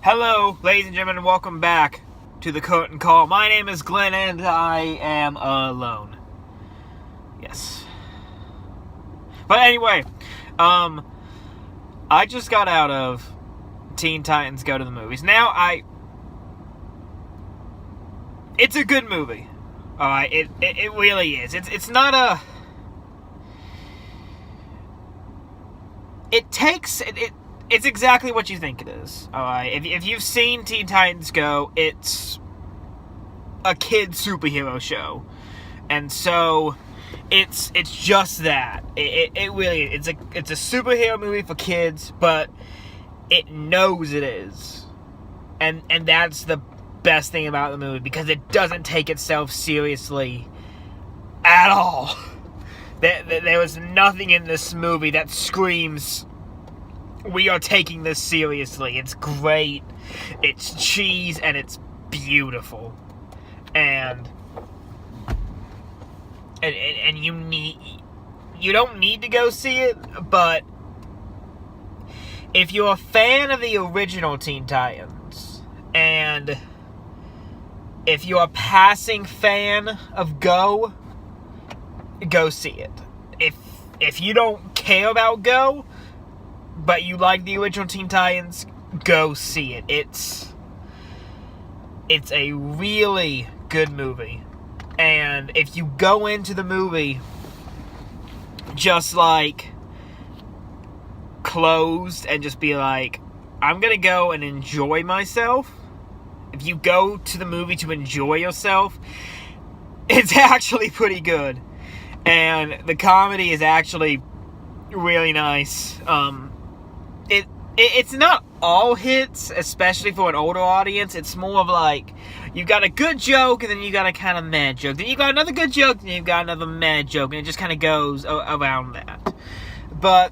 Hello, ladies and gentlemen, and welcome back to the Curtain Call. My name is Glenn, and I am alone. Yes. But anyway, I just got out of Teen Titans Go to the Movies. It's a good movie. Alright, it really is. It's not a... It's exactly what you think it is. Alright, if you've seen Teen Titans Go, it's a kid superhero show. And so it's just that. It really is. It's a superhero movie for kids, but it knows it is. And that's the best thing about the movie, because it doesn't take itself seriously at all. There was nothing in this movie that screams, we are taking this seriously. It's great, it's cheese, and it's beautiful. And you don't need to go see it, but if you're a fan of the original Teen Titans, and if you're a passing fan of Go see it. If you don't care about Go, but you like the original Teen Titans, go see it. It's a really good movie. And if you go into the movie just like closed and just be like, I'm gonna go and enjoy myself, if you go to the movie to enjoy yourself, it's actually pretty good. And the comedy is actually really nice. It's not all hits, especially for an older audience. It's more of like, you got a good joke, and then you got a kind of mad joke. Then you got another good joke, and you've got another mad joke, and it just kind of goes around that. But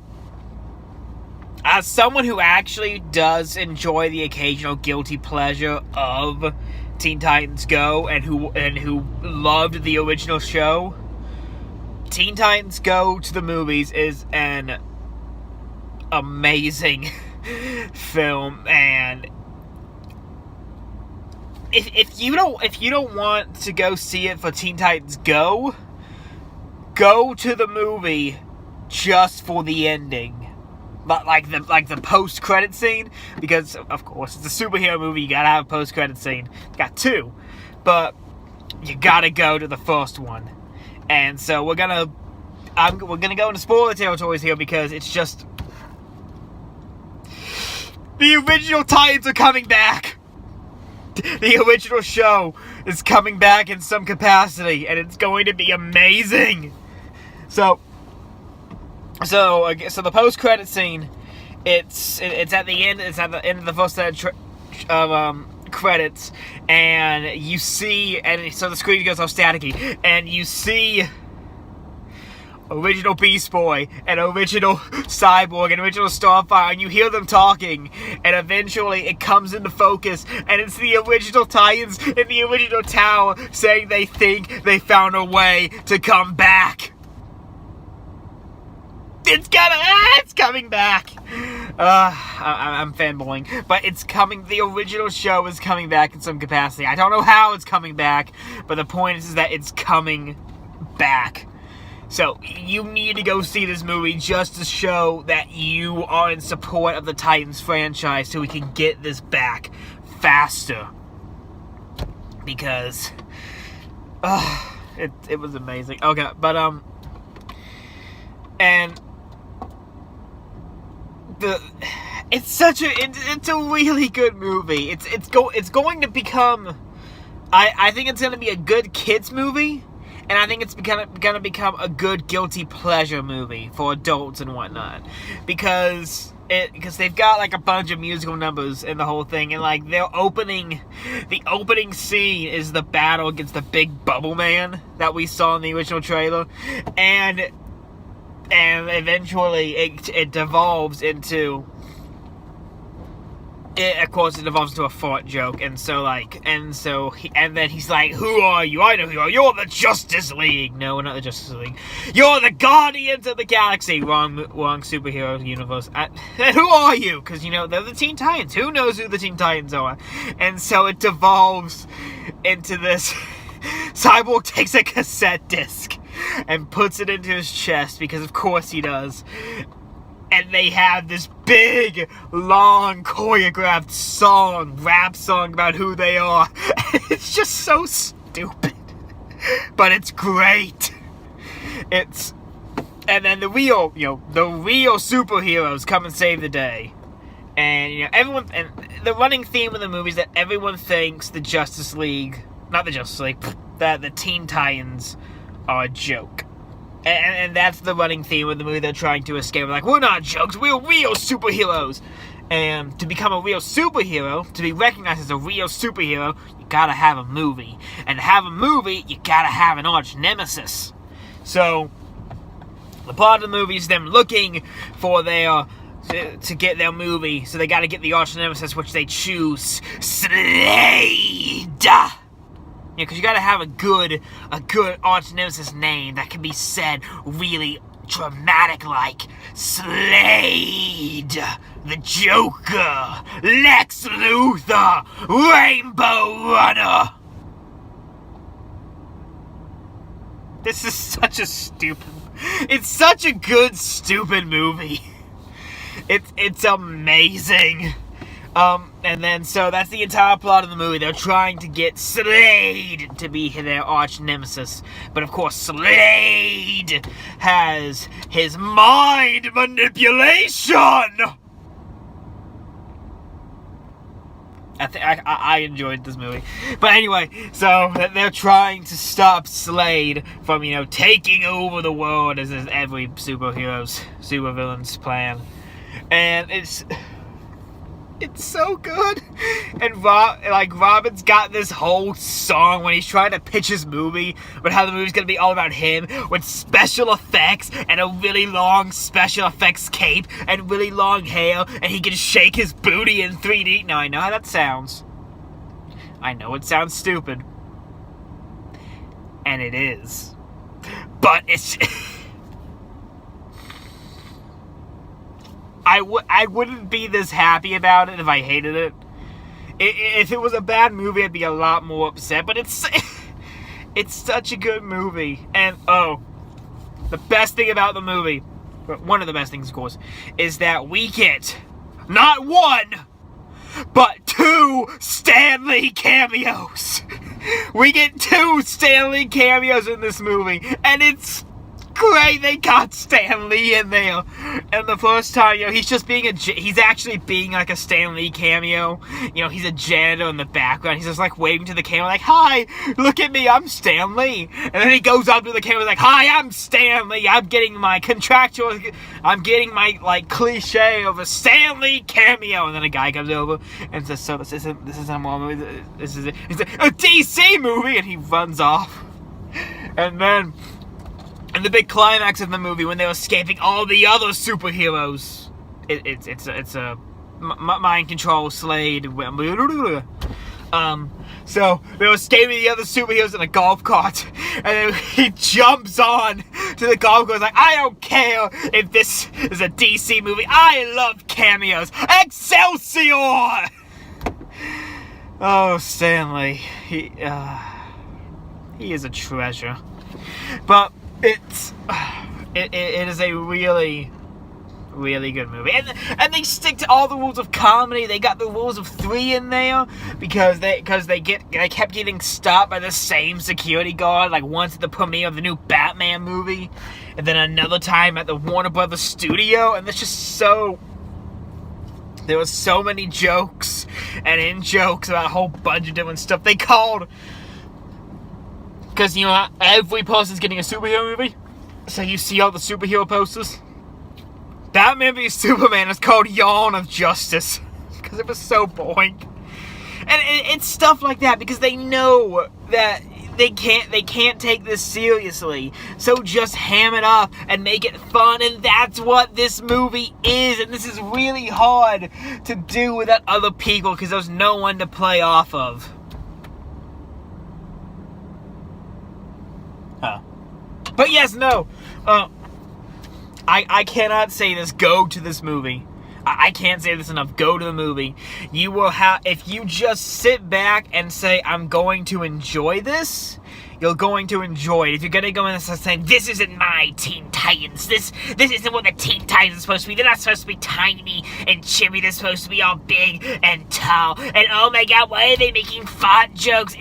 as someone who actually does enjoy the occasional guilty pleasure of Teen Titans Go, and who loved the original show, Teen Titans Go to the Movies is an amazing film. And if you don't want to go see it for Teen Titans Go to the movie just for the ending. Like the post-credit scene, because of course it's a superhero movie, you gotta have a post-credit scene. Got two, but you gotta go to the first one. And so we're gonna go into spoiler territories here, because it's just, the original Titans are coming back. The original show is coming back in some capacity, and it's going to be amazing. So the post-credit scene, it's at the end. It's at the end of the first set of credits, and you see, and so the screen goes all staticky, and you see original Beast Boy and original Cyborg and original Starfire, and you hear them talking, and eventually it comes into focus, and it's the original Titans in the original tower saying they think they found a way to come back. It's coming back. I'm fanboying, but it's coming. The original show is coming back in some capacity. I don't know how it's coming back, but the point is that it's coming back. So you need to go see this movie just to show that you are in support of the Titans franchise, so we can get this back faster. Because it was amazing. Okay, but and it's a really good movie. It's going to become, I think it's going to be a good kids movie, and I think it's going to become a good guilty pleasure movie for adults and whatnot, because they've got like a bunch of musical numbers in the whole thing, and like the opening scene is the battle against the big bubble man that we saw in the original trailer, and eventually it devolves into of course, it evolves into a fart joke, and then he's like, "Who are you? I know who you are. You're the Justice League." No, we're not the Justice League. You're the Guardians of the Galaxy. Wrong superhero universe. And who are you? Because, they're the Teen Titans. Who knows who the Teen Titans are? And so it devolves into this. Cyborg takes a cassette disc and puts it into his chest, because of course he does. And they have this big, long, choreographed rap song about who they are. It's just so stupid. But it's great. And then the real superheroes come and save the day. And, the running theme of the movie is that everyone thinks the Teen Titans are a joke. And that's the running theme of the movie. They're trying to escape. Like, we're not jokes, we're real superheroes. And to become a real superhero, to be recognized as a real superhero, you gotta have a movie. And to have a movie, you gotta have an arch nemesis. So, the plot of the movie is them looking for to get their movie. So they gotta get the arch nemesis, which they choose Slade. Because you gotta have a good arch nemesis name that can be said really dramatic, like Slade, the Joker, Lex Luthor, Rainbow Runner. This is such it's such a good, stupid movie. It's amazing. And then, so that's the entire plot of the movie. They're trying to get Slade to be their arch nemesis. But of course, Slade has his mind manipulation! I enjoyed this movie. But anyway, so they're trying to stop Slade from, taking over the world, as is every supervillain's plan. And it's so good. And Robin's got this whole song when he's trying to pitch his movie, but how the movie's gonna be all about him, with special effects and a really long special effects cape and really long hair, and he can shake his booty in 3D. Now I know how that sounds. I know it sounds stupid. And it is. But it's I wouldn't be this happy about it if I hated it. If it was a bad movie, I'd be a lot more upset. But it's such a good movie. And, the best thing about the movie, one of the best things, of course, is that we get not one, but 2 Stan Lee cameos. We get 2 Stan Lee cameos in this movie. And it's great, they got Stan Lee in there. And the first time, he's actually being like a Stan Lee cameo. He's a janitor in the background. He's just like waving to the camera like, "Hi, look at me, I'm Stan Lee." And then he goes up to the camera like, "Hi, I'm Stan Lee. I'm getting my cliche of a Stan Lee cameo." And then a guy comes over and says, "So this isn't a Marvel movie, this is a DC movie," and he runs off. And then and the big climax of the movie, when they're escaping all the other superheroes, it's a mind control Slade. So they're escaping the other superheroes in a golf cart, and then he jumps on to the golf cart like, "I don't care if this is a DC movie. I love cameos. Excelsior!" Oh, Stanley, he is a treasure. But it is a really, really good movie, and they stick to all the rules of comedy. They got the rules of 3 in there because they kept getting stopped by the same security guard, like once at the premiere of the new Batman movie, and then another time at the Warner Brothers studio. And there was so many jokes and in-jokes about a whole bunch of different stuff. They called, because every person's getting a superhero movie, so you see all the superhero posters. Batman v Superman is called Yawn of Justice, because it was so boring. And it's stuff like that, because they know that they can't take this seriously. So just ham it up and make it fun, and that's what this movie is. And this is really hard to do without other people because there's no one to play off of. But yes, no. I cannot say this. Go to this movie. I can't say this enough. Go to the movie. You will have, if you just sit back and say, I'm going to enjoy this, you're going to enjoy it. If you're going to go in and start saying, this isn't my Teen Titans. This isn't what the Teen Titans are supposed to be. They're not supposed to be tiny and chibi. They're supposed to be all big and tall. And oh my god, why are they making fart jokes?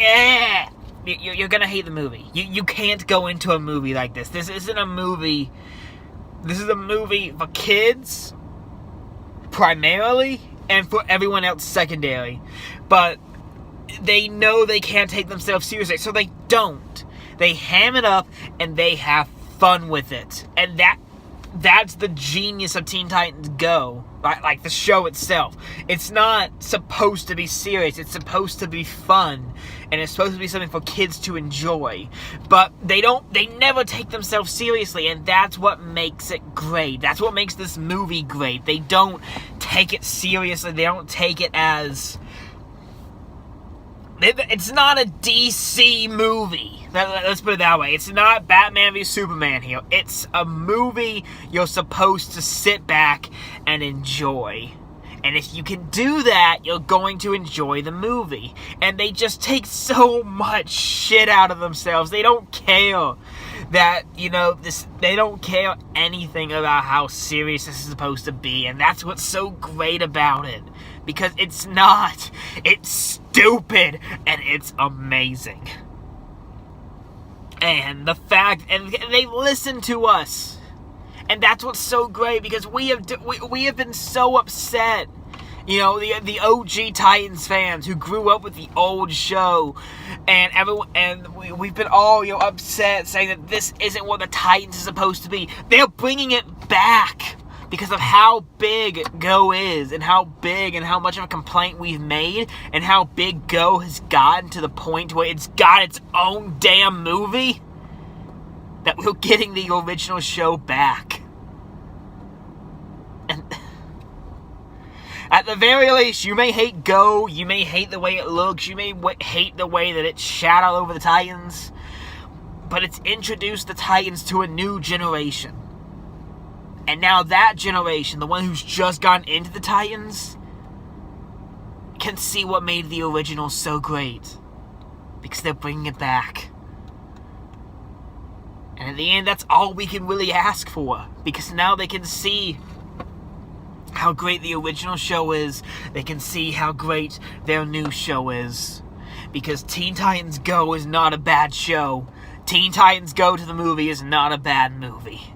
You're going to hate the movie. You can't go into a movie like this. This isn't a movie. This is a movie for kids primarily, and for everyone else secondary. But they know they can't take themselves seriously, so they don't. They ham it up, and they have fun with it. And that's the genius of Teen Titans Go. Like the show itself. It's not supposed to be serious. It's supposed to be fun. And it's supposed to be something for kids to enjoy. But they never take themselves seriously. And that's what makes it great. That's what makes this movie great. They don't take it seriously. They don't take it as... It's not a DC movie. Let's put it that way. It's not Batman v Superman here. It's a movie you're supposed to sit back and enjoy. And if you can do that, you're going to enjoy the movie. And they just take so much shit out of themselves. They don't care that, they don't care anything about how serious this is supposed to be. And that's what's so great about it. Because it's not. It's stupid. And it's amazing. And the fact, and they listen to us. And that's what's so great, because we have been so upset. The OG Titans fans who grew up with the old show, and we've been all upset, saying that this isn't what the Titans is supposed to be. They're bringing it back because of how big Go is, and how big and how much of a complaint we've made, and how big Go has gotten to the point where it's got its own damn movie, that we're getting the original show back. And at the very least, you may hate Go, you may hate the way it looks, you may hate the way that it's shot all over the Titans, but it's introduced the Titans to a new generation. And now that generation, the one who's just gotten into the Titans, can see what made the original so great. Because they're bringing it back. And in the end, that's all we can really ask for. Because now they can see how great the original show is. They can see how great their new show is. Because Teen Titans Go is not a bad show. Teen Titans Go to the movie is not a bad movie.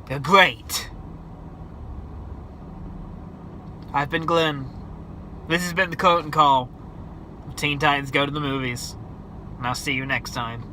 They're great. I've been Glenn. This has been the Curtain Call of Teen Titans Go to the Movies. And I'll see you next time.